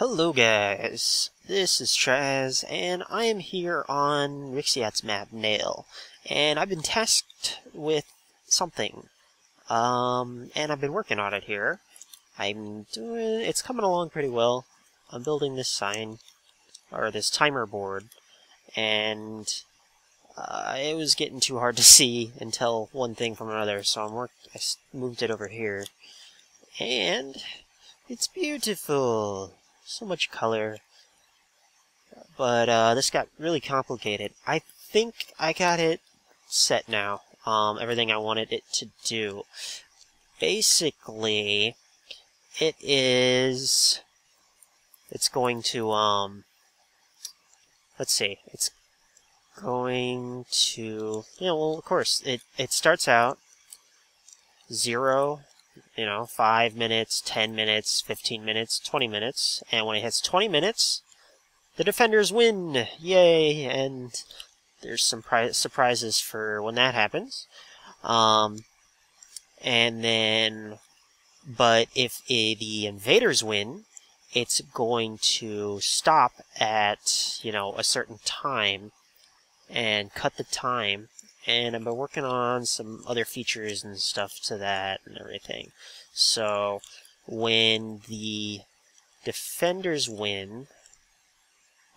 Hello guys, this is Traz, and I am here on Rixiot's map, Nail, and I've been tasked with something, and I've been working on it here. It's coming along pretty well. I'm building this sign, or this timer board, and it was getting too hard to see and tell one thing from another, so I moved it over here, and it's beautiful. So much color. But this got really complicated. I think I got it set now. Everything I wanted it to do. Basically, it's going to, let's see, it's going to, well, of course, it starts out 0, 5 minutes, 10 minutes, 15 minutes, 20 minutes, and when it hits 20 minutes, the defenders win! Yay! And there's some surprises for when that happens. And then, but if the invaders win, it's going to stop at, a certain time and cut the time. And I've been working on some other features and stuff to that and everything. So, when the defenders win,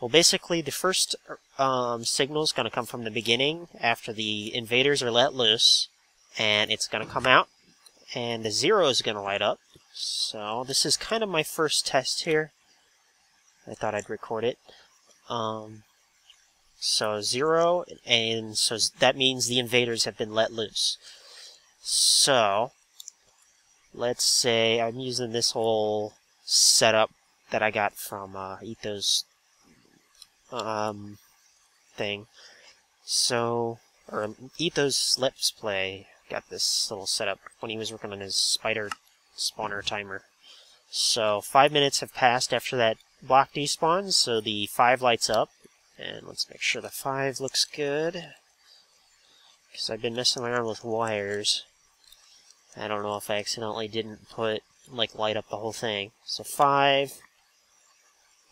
well, basically the first signal is going to come from the beginning after the invaders are let loose. And it's going to come out, and the 0 is going to light up. So, this is kind of my first test here. I thought I'd record it. So 0, and so that means the invaders have been let loose. So, let's say I'm using this whole setup that I got from Ethos thing. So, or Ethos Let's Play got this little setup when he was working on his spider spawner timer. So 5 minutes have passed after that block despawns, so the 5 lights up. And let's make sure the 5 looks good, because I've been messing around with wires. I don't know if I accidentally didn't light up the whole thing. So 5.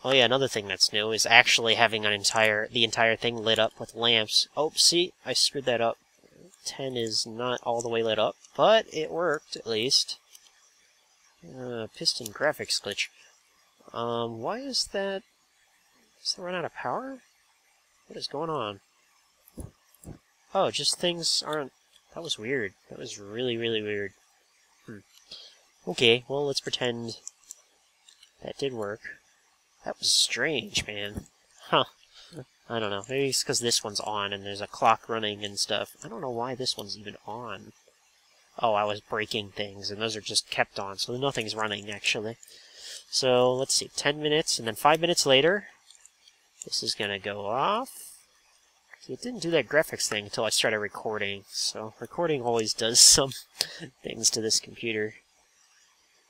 Oh yeah, another thing that's new is actually having the entire thing lit up with lamps. Oh, see, I screwed that up. 10 is not all the way lit up, but it worked at least. Piston graphics glitch. Why is that? Is that run out of power? What is going on? Oh, just things aren't... That was weird. That was really, really weird. Okay, well, let's pretend that did work. That was strange, man. Huh. I don't know. Maybe it's because this one's on and there's a clock running and stuff. I don't know why this one's even on. Oh, I was breaking things, and those are just kept on, so nothing's running, actually. So, let's see. 10 minutes, and then 5 minutes later, this is gonna go off. It didn't do that graphics thing until I started recording, so recording always does some things to this computer.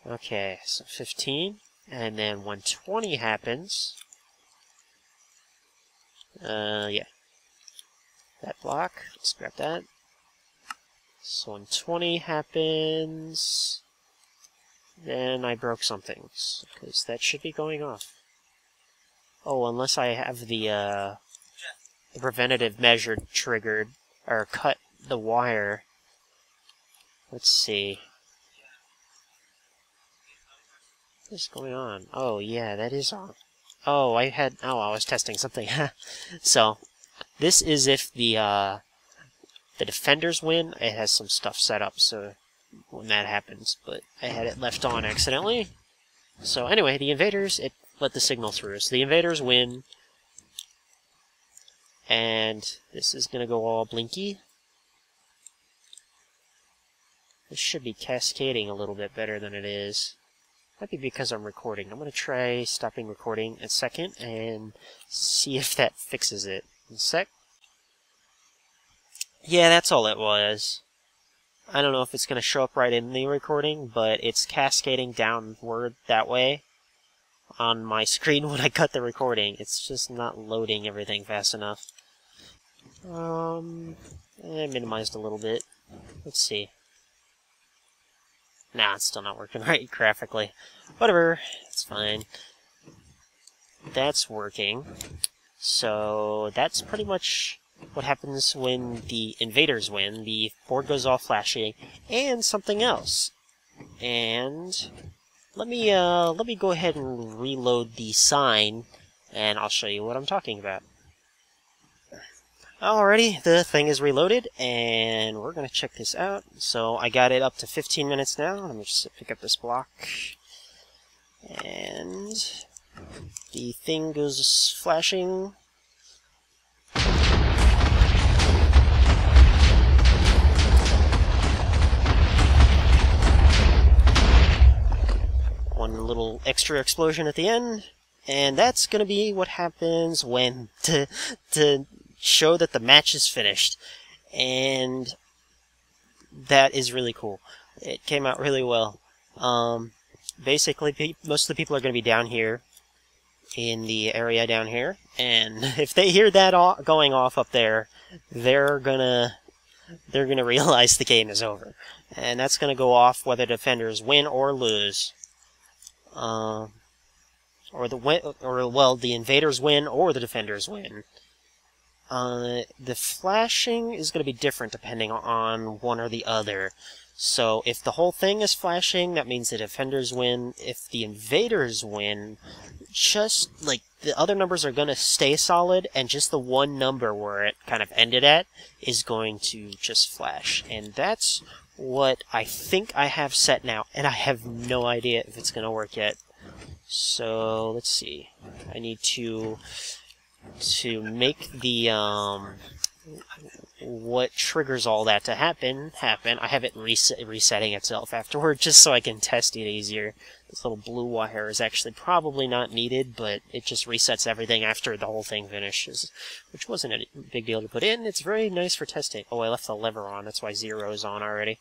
Okay, so 15, and then when 20 happens, yeah, that block, let's grab that. So when 20 happens, then I broke something, because that should be going off. Oh, unless I have the preventative measure triggered, or cut the wire. Let's see. What's going on? Oh, yeah, that is on. Oh, I was testing something. So, this is if the defenders win. It has some stuff set up, so when that happens, but I had it left on accidentally. So anyway, the invaders, it let the signal through. So the invaders win. And this is going to go all blinky. This should be cascading a little bit better than it is. Might be because I'm recording. I'm going to try stopping recording a second and see if that fixes it. In a sec. Yeah, that's all it was. I don't know if it's going to show up right in the recording, but it's cascading downward that way on my screen when I cut the recording. It's just not loading everything fast enough. I minimized a little bit. Let's see. Nah, it's still not working right graphically. Whatever, it's fine. that's working. So that's pretty much what happens when the invaders win. The board goes off flashing, and something else. And let me go ahead and reload the sign, and I'll show you what I'm talking about. Alrighty, the thing is reloaded, and we're gonna check this out. So I got it up to 15 minutes now. Let me just pick up this block, and the thing goes flashing. One little extra explosion at the end, and that's gonna be what happens when to show that the match is finished. And that is really cool. It came out really well. Basically, most of the people are going to be down here in the area down here, and if they hear that going off up there, they're gonna realize the game is over, and that's gonna go off whether defenders win or lose. Well, the invaders win or the defenders win. The flashing is going to be different depending on one or the other. So if the whole thing is flashing, that means the defenders win. If the invaders win, just like the other numbers are going to stay solid, and just the one number where it kind of ended at is going to just flash. And that's what I think I have set now, and I have no idea if it's going to work yet. So let's see. I need to make the what triggers all that to happen. I have it resetting itself afterward just so I can test it easier. This little blue wire is actually probably not needed, but it just resets everything after the whole thing finishes, which wasn't a big deal to put in. It's very nice for testing. Oh, I left the lever on. That's why 0 is on already.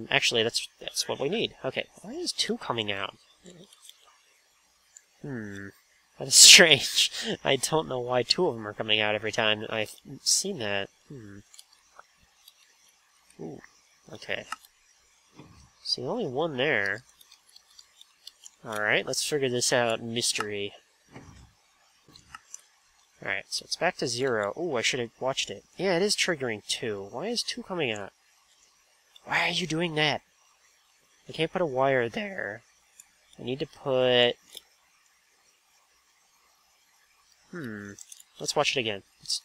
Actually, that's what we need. Okay, why is 2 coming out? That is strange. I don't know why 2 of them are coming out every time I've seen that. Ooh, okay. See, only 1 there. Alright, let's figure this out. Mystery. Alright, so it's back to 0. Ooh, I should have watched it. Yeah, it is triggering 2. Why is 2 coming out? Why are you doing that? I can't put a wire there. I need to put... Let's watch it again. Let's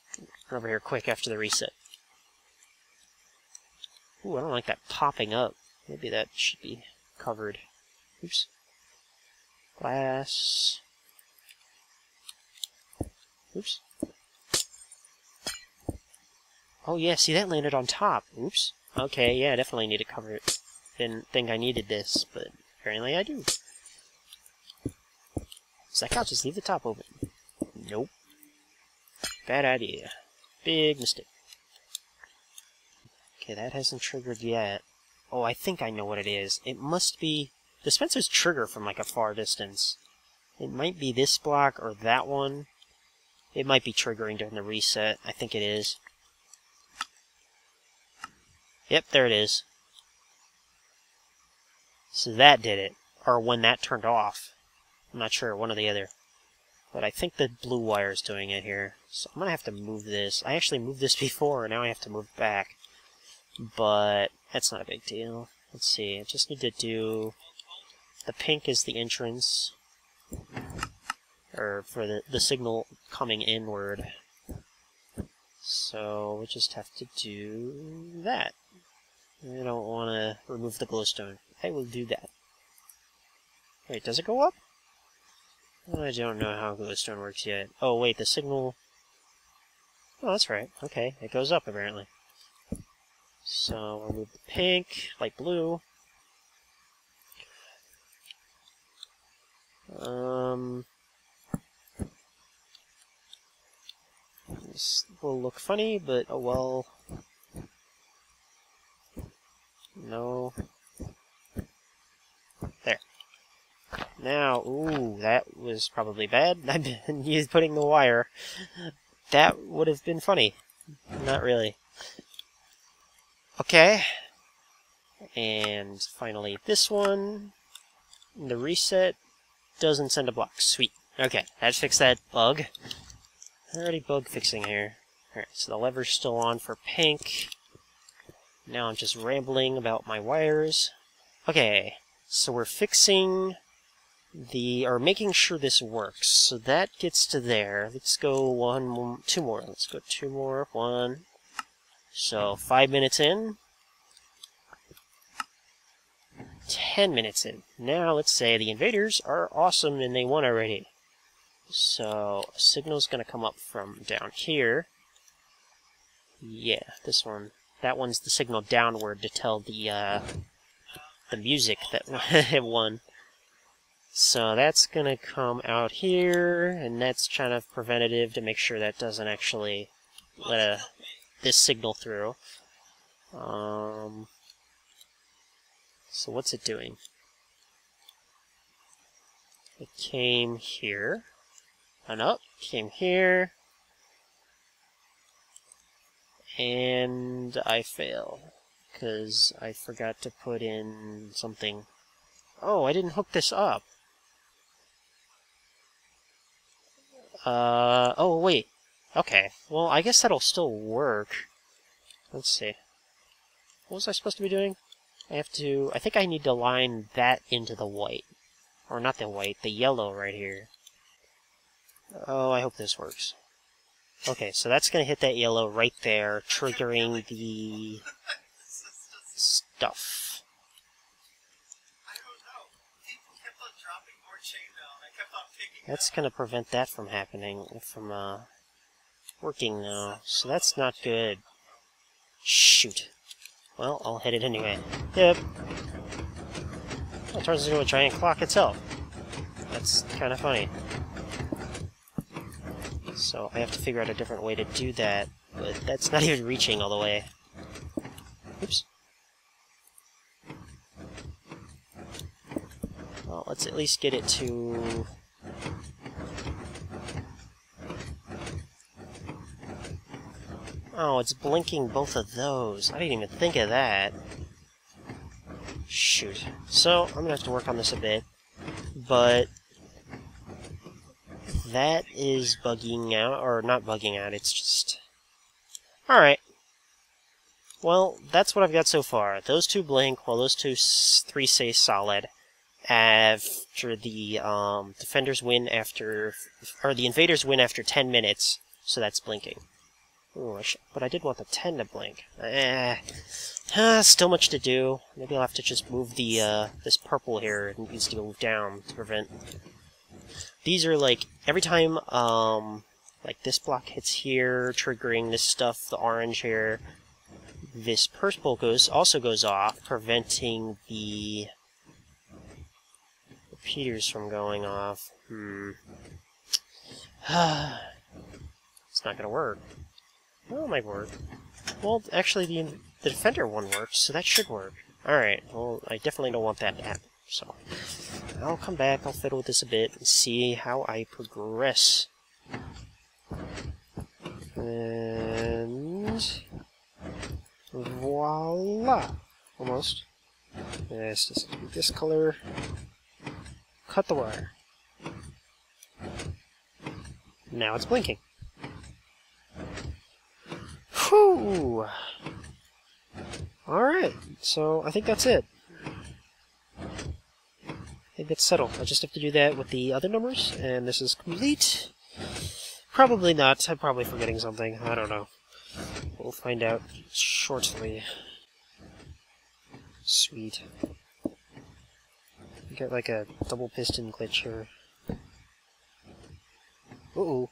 run over here quick after the reset. Ooh, I don't like that popping up. Maybe that should be covered. Oops. Glass. Oops. Oh yeah, see, that landed on top. Oops. Okay, yeah, I definitely need to cover it. Didn't think I needed this, but apparently I do. So I can't just leave the top open. Nope. Bad idea. Big mistake. Okay, that hasn't triggered yet. Oh, I think I know what it is. It must be... Dispensers trigger from like a far distance. It might be this block or that one. It might be triggering during the reset. I think it is. Yep, there it is. So that did it. Or when that turned off. I'm not sure, one or the other. But I think the blue wire is doing it here. So I'm going to have to move this. I actually moved this before, and now I have to move it back. But that's not a big deal. Let's see, I just need to do... The pink is the entrance. Or for the signal coming inward. So we just have to do that. I don't want to remove the glowstone. I will do that. Wait, does it go up? I don't know how glowstone works yet. Oh, wait, the signal... Oh, that's right. Okay, it goes up, apparently. So, we'll move the pink, light blue. This will look funny, but oh well. No. There. Now, ooh, that was probably bad. I've been putting the wire. That would have been funny. Not really. Okay. And finally this one. The reset doesn't send a block. Sweet. Okay, that fixed that bug. Already bug fixing here. Alright, so the lever's still on for pink. Now I'm just rambling about my wires. Okay, so we're fixing or making sure this works. So that gets to there. Let's go two more. Let's go two more. One. So 5 minutes in. 10 minutes in. Now let's say the invaders are awesome and they won already. So a signal's going to come up from down here. Yeah, this one. That one's the signal downward to tell the music that it won. So that's going to come out here, and that's kind of preventative to make sure that doesn't actually let this signal through. So what's it doing? It came here, and up, came here, and I fail, because I forgot to put in something. Oh, I didn't hook this up. Oh, wait. Okay, well, I guess that'll still work. Let's see. What was I supposed to be doing? I think I need to line that into the white. Or not the white, the yellow right here. Oh, I hope this works. Okay, so that's going to hit that yellow right there, triggering the stuff. That's going to prevent that from happening, from working now. So that's not good. Shoot. Well, I'll hit it anyway. Yep. It turns into a giant clock itself. That's kind of funny. So I have to figure out a different way to do that, but that's not even reaching all the way. Oops. Well, let's at least get it to... Oh, it's blinking both of those. I didn't even think of that. Shoot. So, I'm gonna have to work on this a bit. But... that is bugging out, or not bugging out, it's just... Alright. Well, that's what I've got so far. Those two blink, while those three stay solid. After the defenders win after... or the invaders win after 10 minutes, so that's blinking. Ooh, but I did want the 10 to blink. Still much to do. Maybe I'll have to just move the, this purple here. It needs to move down to prevent... These are like, every time, like this block hits here, triggering this stuff, the orange here, this purple also goes off, preventing the repeaters from going off. It's not gonna work. Well, it might work. Well, actually, the defender one works, so that should work. Alright, well, I definitely don't want that to happen, so... I'll come back, I'll fiddle with this a bit, and see how I progress. And... voila! Almost. Yes, just this color. Cut the wire. Now it's blinking. Whew! Alright, so I think that's it. I think that's settled. I just have to do that with the other numbers, and this is complete. Probably not. I'm probably forgetting something. I don't know. We'll find out shortly. Sweet. Got like a double piston glitch here. Uh-oh.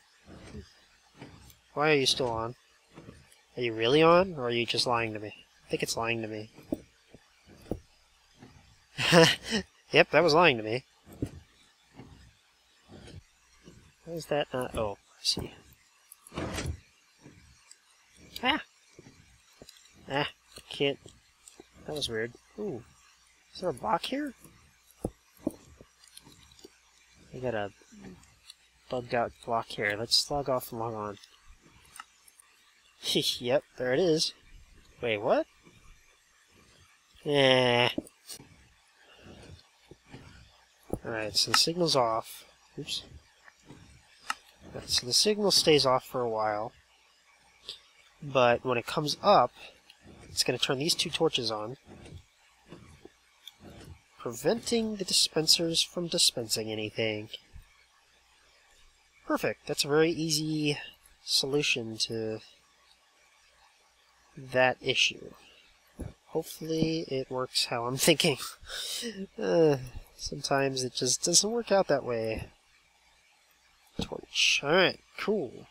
Why are you still on? Are you really on, or are you just lying to me? I think it's lying to me. Yep, that was lying to me. Why is that not... Oh, I see. Ah! Ah, can't... That was weird. Ooh. Is there a block here? I got a bugged out block here. Let's log off and log on. Yep, there it is. Wait, what? Eh. Alright, so the signal's off. Oops. Right, so the signal stays off for a while, but when it comes up, it's going to turn these two torches on, preventing the dispensers from dispensing anything. Perfect. That's a very easy solution to that issue. Hopefully it works how I'm thinking. Sometimes it just doesn't work out that way. Torch. Alright, cool.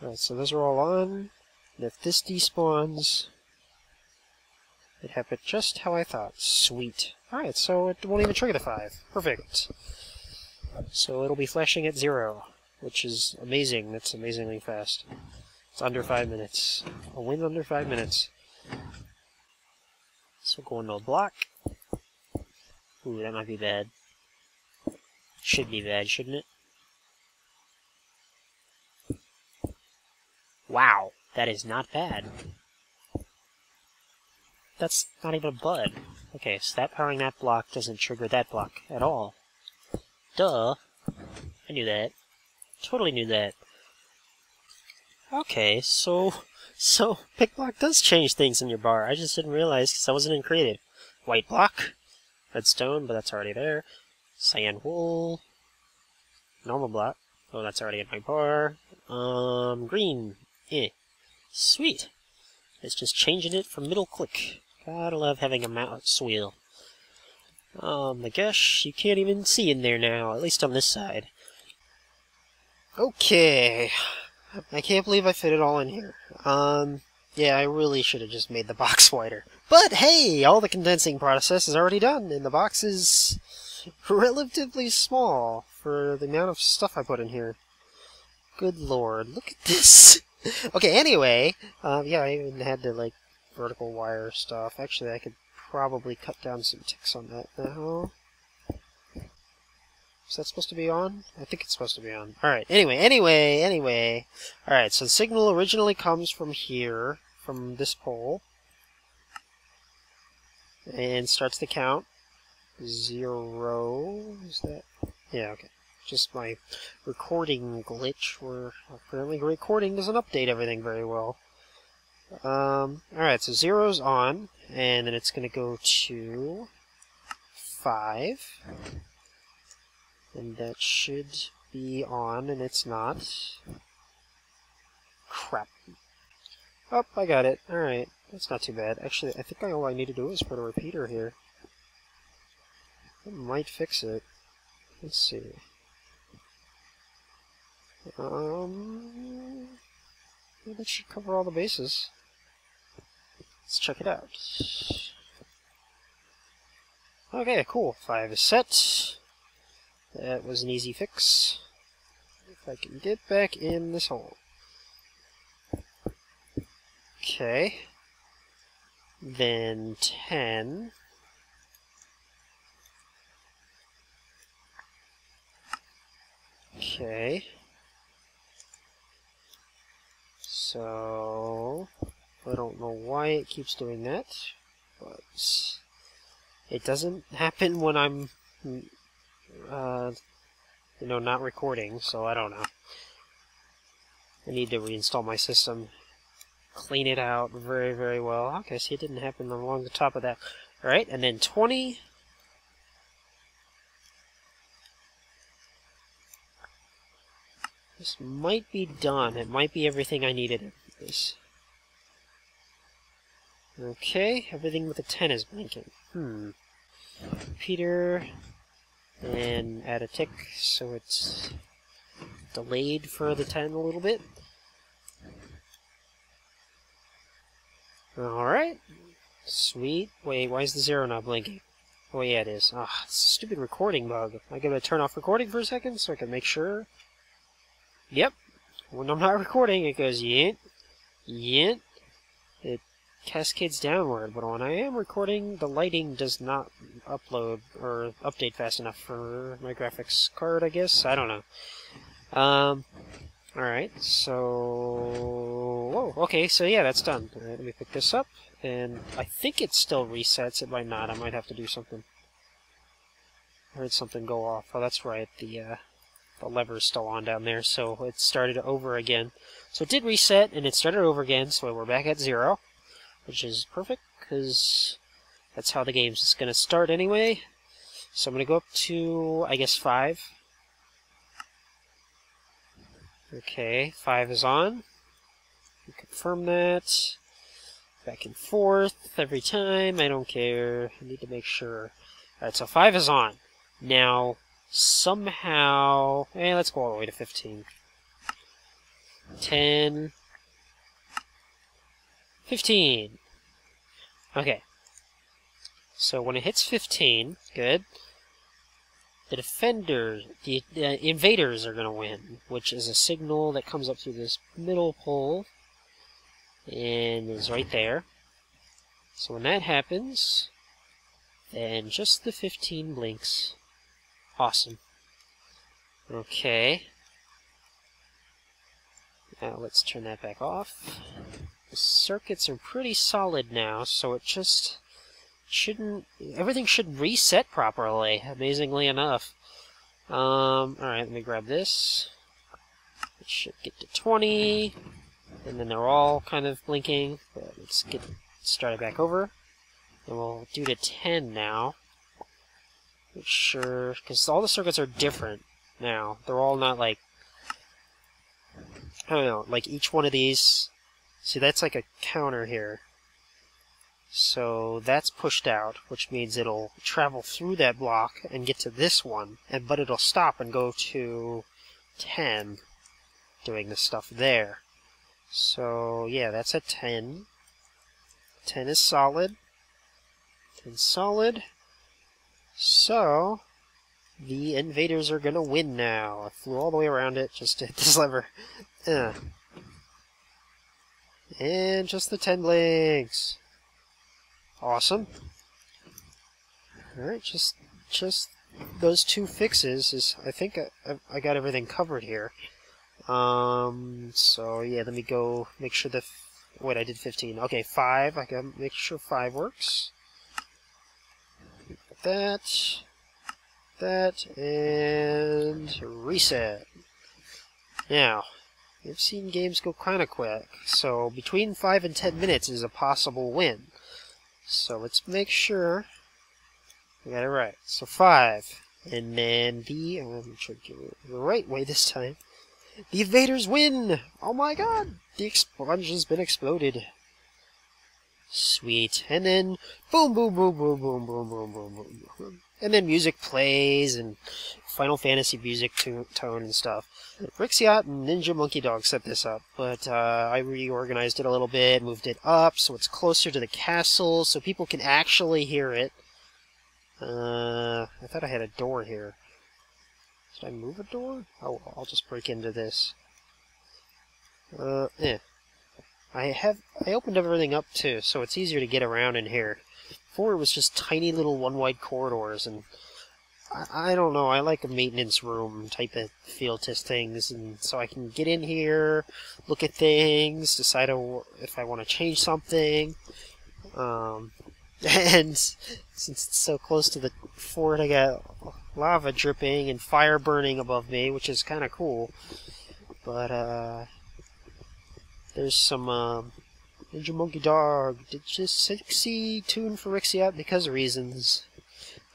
Alright, so those are all on. And if this despawns, it happened just how I thought. Sweet. Alright, so it won't even trigger the 5. Perfect. So it'll be flashing at 0, which is amazing. That's amazingly fast. It's under 5 minutes. A win under 5 minutes. So go into a block. Ooh, that might be bad. Should be bad, shouldn't it? Wow, that is not bad. That's not even a bud. Okay, so that powering that block doesn't trigger that block at all. Duh. I knew that. Totally knew that. Okay, so pick block does change things in your bar. I just didn't realize because I wasn't in creative. White block, redstone, but that's already there. Cyan wool, normal block. Oh, that's already in my bar. Green. Sweet. It's just changing it from middle click. Gotta love having a mouse wheel. Oh my gosh, you can't even see in there now, at least on this side. Okay. I can't believe I fit it all in here. Yeah, I really should have just made the box wider. But hey, all the condensing process is already done, and the box is relatively small for the amount of stuff I put in here. Good lord, look at this! Okay, anyway, yeah, I even had to, like, vertical wire stuff. Actually, I could probably cut down some ticks on that now. Is that supposed to be on? I think it's supposed to be on. Alright, anyway. Alright, so the signal originally comes from here, from this pole. And starts the count. 0. Is that? Yeah, okay. Just my recording glitch, where apparently recording doesn't update everything very well. Alright, so 0's on, and then it's going to go to 5. And that should be on, and it's not. Crap. Oh, I got it. Alright, that's not too bad. Actually, I think all I need to do is put a repeater here. That might fix it. Let's see. Yeah, that should cover all the bases. Let's check it out. Okay, cool. 5 is set. That was an easy fix. If I can get back in this hole. Okay. Then 10. Okay. So, I don't know why it keeps doing that, but it doesn't happen when I'm you know, not recording, so I don't know. I need to reinstall my system, clean it out very, very well. Okay, see, it didn't happen along the top of that. Alright, and then 20. This might be done. It might be everything I needed in this. Okay, everything with a 10 is blinking. Repeater. And add a tick so it's delayed for the 10 a little bit. Alright. Sweet. Wait, why is the 0 not blinking? Oh yeah, it is. Ah, it's a stupid recording bug. I gotta turn off recording for a second so I can make sure. Yep. When I'm not recording, it goes yint, yint. It cascades downward, but when I am recording, the lighting does not upload or update fast enough for my graphics card, I guess. I don't know. Alright, so... Whoa, okay, so yeah, that's done. Alright, let me pick this up, and I think it still resets. It might not. I might have to do something. I heard something go off. Oh, that's right, the the lever's still on down there, so it started over again. So it did reset, and it started over again, so we're back at 0, which is perfect, because that's how the game's going to start anyway. So I'm going to go up to, I guess, 5. Okay, 5 is on. Confirm that. Back and forth every time. I don't care. I need to make sure. Alright, so 5 is on. Now, somehow... let's go all the way to 15. 10. 15. Okay. So when it hits 15, good. The invaders are going to win, which is a signal that comes up through this middle pole and is right there. So when that happens, then just the 15 blinks. Awesome. Okay. Now let's turn that back off. The circuits are pretty solid now, so it just shouldn't... everything should reset properly, amazingly enough. Alright, let me grab this. It should get to 20, and then they're all kind of blinking. But let's get started back over. And we'll do to 10 now. Make sure, because all the circuits are different now. They're all not like... I don't know, like each one of these... See, that's like a counter here. So that's pushed out, which means it'll travel through that block and get to this one, but it'll stop and go to 10, doing the stuff there. So yeah, that's at 10. 10 is solid. 10 solid. So the invaders are gonna win now. I flew all the way around it just to hit this lever. And just the 10 blinks. Awesome. Alright, just those 2 fixes is, I think I got everything covered here. So yeah, let me go make sure wait, I did 15. Okay, 5, I gotta make sure 5 works. That, and reset. Now, I've seen games go kinda quick, so between 5 and 10 minutes is a possible win. So let's make sure we got it right. So 5, and then I'm trying to get it the right way this time. The invaders win! Oh my god! The sponge has been exploded. Sweet. And then boom, boom, boom, boom, boom, boom, boom, boom, boom, boom. And then music plays and Final Fantasy music tone and stuff. Rixiot and Ninja Monkey Dog set this up, but I reorganized it a little bit, moved it up so it's closer to the castle so people can actually hear it. I thought I had a door here. Did I move a door? Oh, I'll just break into this. I opened everything up too, so it's easier to get around in here. Before it was just tiny little one-wide corridors, and I don't know, I like a maintenance room type of feel to things, and so I can get in here, look at things, decide if I want to change something. And since it's so close to the fort, I got lava dripping and fire burning above me, which is kind of cool. But there's some Ninja Monkey Dog. Just sexy tune for Rixiot because of reasons.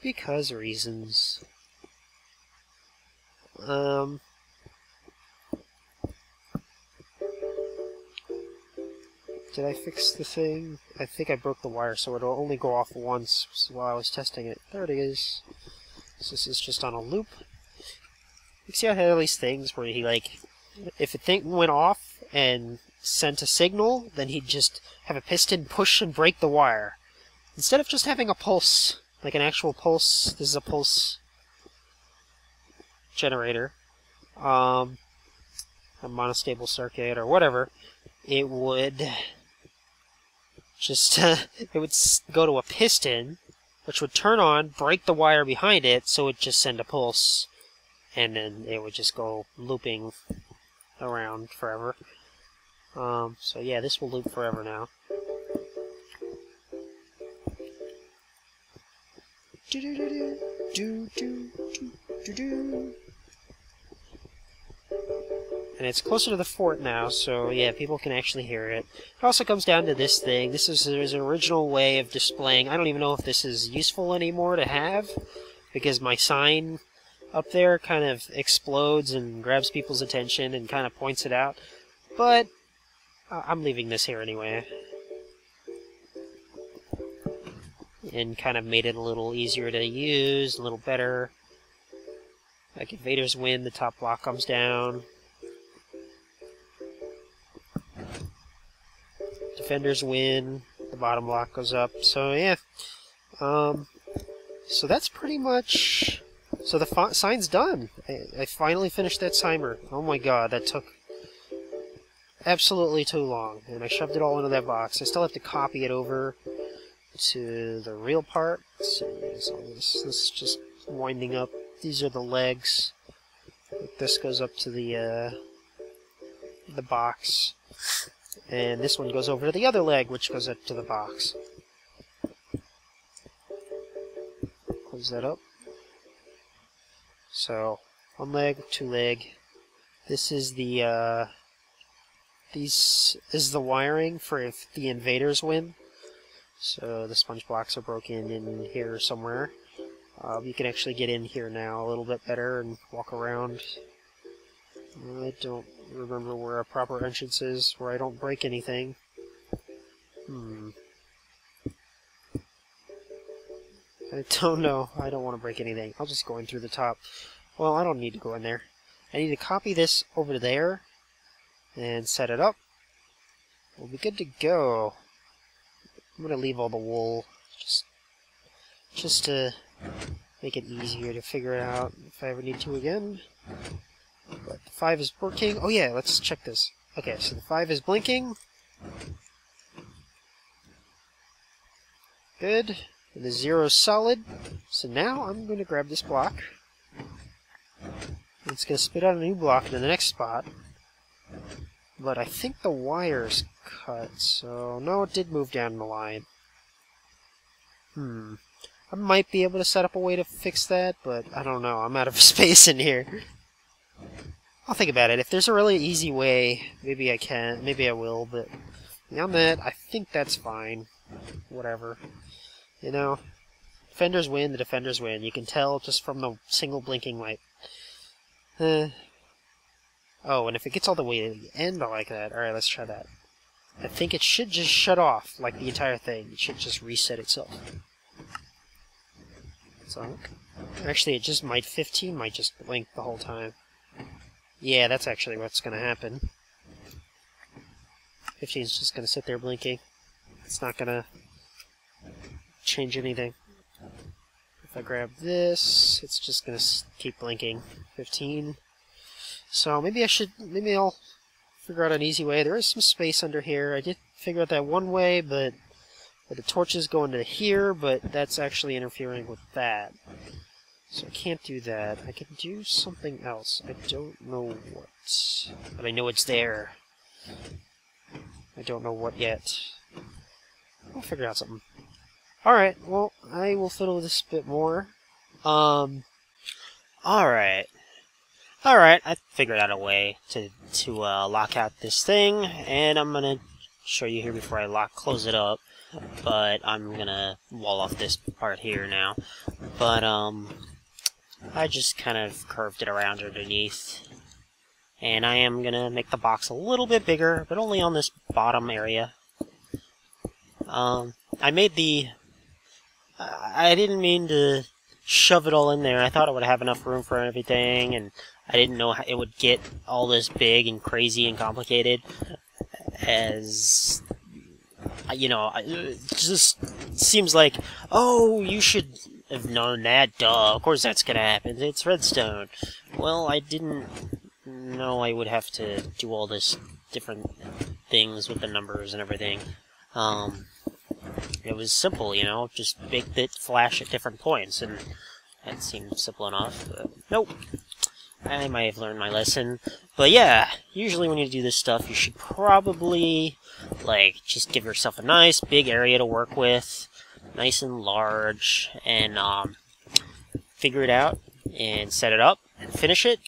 Because of reasons. Did I fix the thing? I think I broke the wire, so it'll only go off once while I was testing it. There it is. So this is just on a loop. Rixiot had all these things where he, like, if a thing went off and sent a signal, then he'd just have a piston push and break the wire. Instead of just having a pulse, like an actual pulse, this is a pulse generator, a monostable circuit or whatever, it would just, it would go to a piston, which would turn on, break the wire behind it, so it would just send a pulse, and then it would just go looping around forever. So yeah, this will loop forever now. And it's closer to the fort now, so yeah, people can actually hear it. It also comes down to this thing. This is his original way of displaying. I don't even know if this is useful anymore to have, because my sign up there kind of explodes and grabs people's attention and kind of points it out. But I'm leaving this here anyway. And kind of made it a little easier to use, a little better. Like invaders win, the top block comes down. Defenders win, the bottom block goes up. So yeah, so that's pretty much. So the sign's done. I finally finished that timer. Oh my god, that took absolutely too long, and I shoved it all into that box. I still have to copy it over to the real part. Let's see, so this is just winding up. These are the legs. This goes up to the box. And this one goes over to the other leg, which goes up to the box. Close that up. So, one leg, two leg. This is the, this is the wiring for if the invaders win. So the sponge blocks are broken in here somewhere. You can actually get in here now a little bit better and walk around. I don't remember where a proper entrance is, where I don't break anything. I don't know. I don't want to break anything. I'll just go in through the top. Well, I don't need to go in there. I need to copy this over there and set it up. We'll be good to go. I'm going to leave all the wool just to make it easier to figure it out if I ever need to again. But the 5 is working. Oh yeah, let's check this. Okay, so the 5 is blinking. Good. And the 0 is solid. So now I'm going to grab this block. It's going to spit out a new block in the next spot. But I think the wire's cut, so no, it did move down the line. I might be able to set up a way to fix that, but I don't know. I'm out of space in here. I'll think about it. If there's a really easy way, maybe I can, maybe I will, but beyond that, I think that's fine. Whatever. You know, defenders win, the defenders win. You can tell just from the single blinking light. Oh, and if it gets all the way to the end, I like that. Alright, let's try that. I think it should just shut off, like the entire thing. It should just reset itself. So, actually, it just might, 15 might just blink the whole time. Yeah, that's actually what's going to happen. 15 is just going to sit there blinking. It's not going to change anything. If I grab this, it's just going to keep blinking. 15. So maybe I'll figure out an easy way. There is some space under here. I did figure out that one way, but the torches go into here, but that's actually interfering with that. So I can't do that. I can do something else. I don't know what. But I know it's there. I don't know what yet. I'll figure out something. Alright, well, I will fiddle with this a bit more. Alright. Alright, I figured out a way to lock out this thing, and I'm gonna show you here before I close it up. But I'm gonna wall off this part here now. But, I just kind of curved it around underneath. And I am gonna make the box a little bit bigger, but only on this bottom area. I made the... I didn't mean to shove it all in there. I thought it would have enough room for everything, and I didn't know how it would get all this big and crazy and complicated. As... you know, it just seems like, oh, you should have known that, duh, of course that's gonna happen, it's redstone. Well, I didn't know I would have to do all this different things with the numbers and everything. It was simple, you know, just make it flash at different points, and that seemed simple enough, but nope. I might have learned my lesson. But yeah, usually when you do this stuff, you should probably, like, just give yourself a nice big area to work with, nice and large, and figure it out, and set it up, and finish it,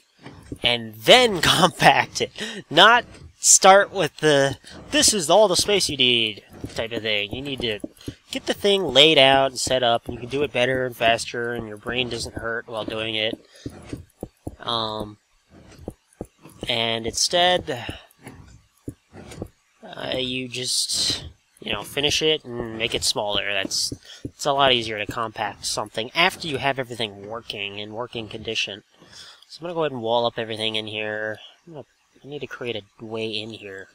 and then compact it. Not start with the, this is all the space you need type of thing. You need to get the thing laid out and set up, and you can do it better and faster, and your brain doesn't hurt while doing it. And instead, you just, finish it and make it smaller. It's a lot easier to compact something after you have everything working in working condition. So I'm going to go ahead and wall up everything in here. I need to create a way in here,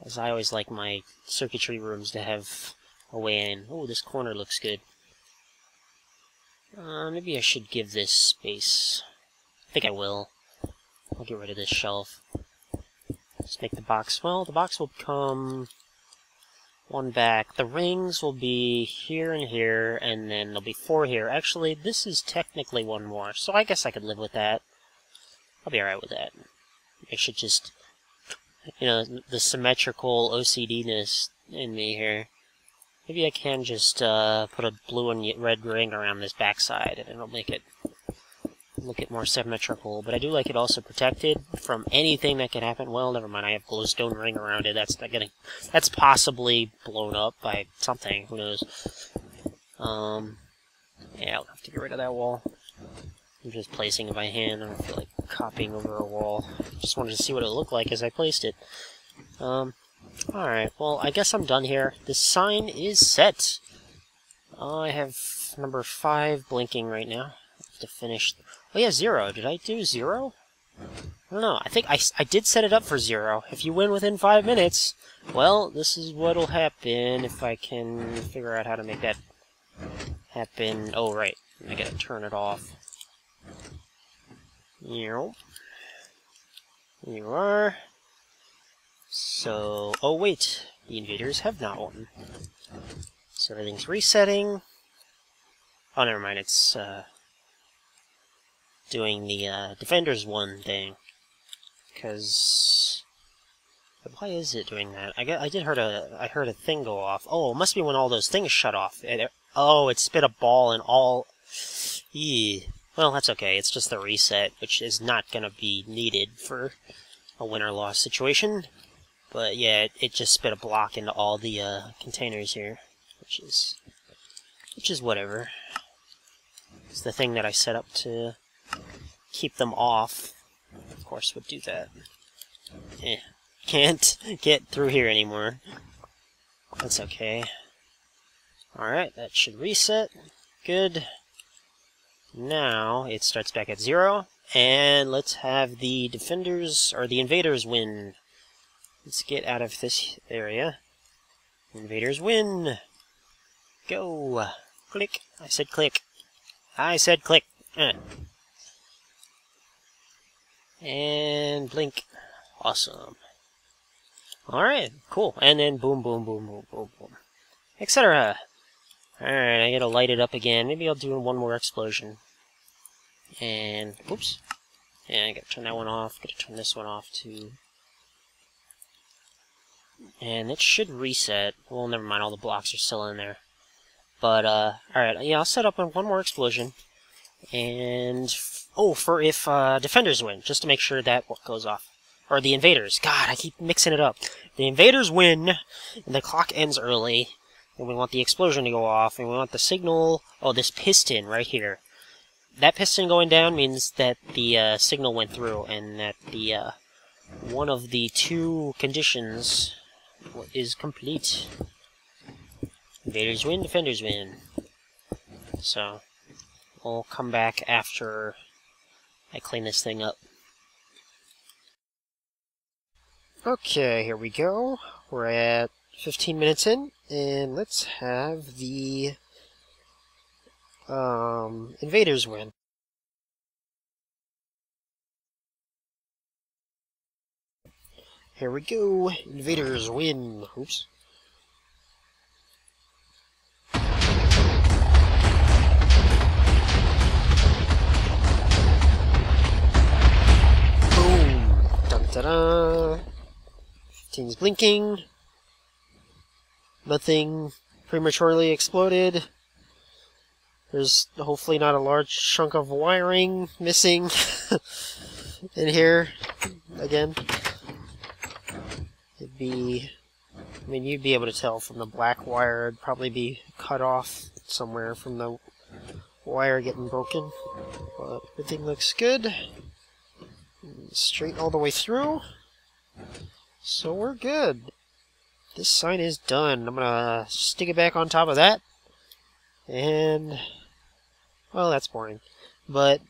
as I always like my circuitry rooms to have a way in. Oh, this corner looks good. Maybe I should give this space. I think I will. I'll get rid of this shelf. Just make the box, well, the box will become one back. The rings will be here and here, and then there'll be 4 here. Actually, this is technically 1 more, so I guess I could live with that. I'll be alright with that. I should just, the symmetrical OCD-ness in me here. Maybe I can just put a blue and red ring around this backside, and it'll make it look more symmetrical. But I do like it also protected from anything that could happen. Well, never mind. I have glowstone ring around it. That's possibly blown up by something. Who knows? Yeah, I'll have to get rid of that wall. I'm just placing it by hand. I don't feel like copying over a wall. Just wanted to see what it looked like as I placed it. Alright, well, I guess I'm done here. The sign is set. I have number 5 blinking right now. I have to finish. Oh yeah, 0. Did I do 0? I don't know. I think I did set it up for 0. If you win within 5 minutes, well, this is what'll happen if I can figure out how to make that happen. Oh, right. I gotta turn it off. Here you are. So, oh wait, the invaders have not won. So everything's resetting. Oh, never mind, it's doing the defenders won thing. Because why is it doing that? I heard a thing go off. Oh, it must be when all those things shut off. Oh, it spit a ball and all. Eee. Well, that's okay. It's just the reset, which is not going to be needed for a win or loss situation. But yeah, it just spit a block into all the containers here, which is whatever. It's the thing that I set up to keep them off. Of course, would do that. Can't get through here anymore. That's okay. Alright, that should reset. Good. Now it starts back at 0, and let's have the defenders, or the invaders, win. Let's get out of this area. Invaders win! Go! Click! I said click. I said click! And blink. Awesome. Alright, cool. And then boom, boom, boom, boom, boom, boom. Etc. Alright, I gotta light it up again. Maybe I'll do one more explosion. And, oops. Yeah, I gotta turn that one off. Gotta turn this one off too. And it should reset. Well, never mind, all the blocks are still in there. But, alright, yeah, I'll set up one more explosion. And, for if defenders win, just to make sure that goes off. Or the invaders. God, I keep mixing it up. The invaders win, and the clock ends early. And we want the explosion to go off, and we want the signal... Oh, this piston right here. That piston going down means that the signal went through, and that the one of the 2 conditions is complete. Invaders win, defenders win. So, we'll come back after I clean this thing up. Okay, here we go. We're at 15 minutes in, and let's have the invaders win. Here we go. Invaders win. Oops. Boom. Dun-da-da. 15's blinking. Nothing prematurely exploded. There's hopefully not a large chunk of wiring missing. in here again. It'd be, I mean, you'd be able to tell from the black wire. It'd probably be cut off somewhere from the wire getting broken. But everything looks good. Straight all the way through. So we're good. This sign is done. I'm gonna stick it back on top of that. And, well, that's boring. But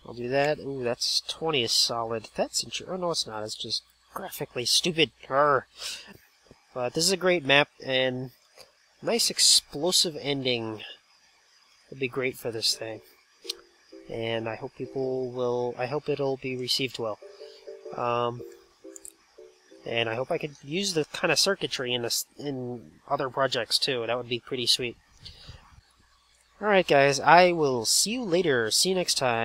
I'll do that. Ooh, that's 20 is solid. That's interesting. Oh, no, it's not. It's just graphically stupid. Arrgh. But this is a great map, and nice explosive ending would be great for this thing. And I hope people will, I hope it'll be received well. And I hope I could use the kind of circuitry in this in other projects too. That would be pretty sweet. Alright guys, I will see you later. See you next time.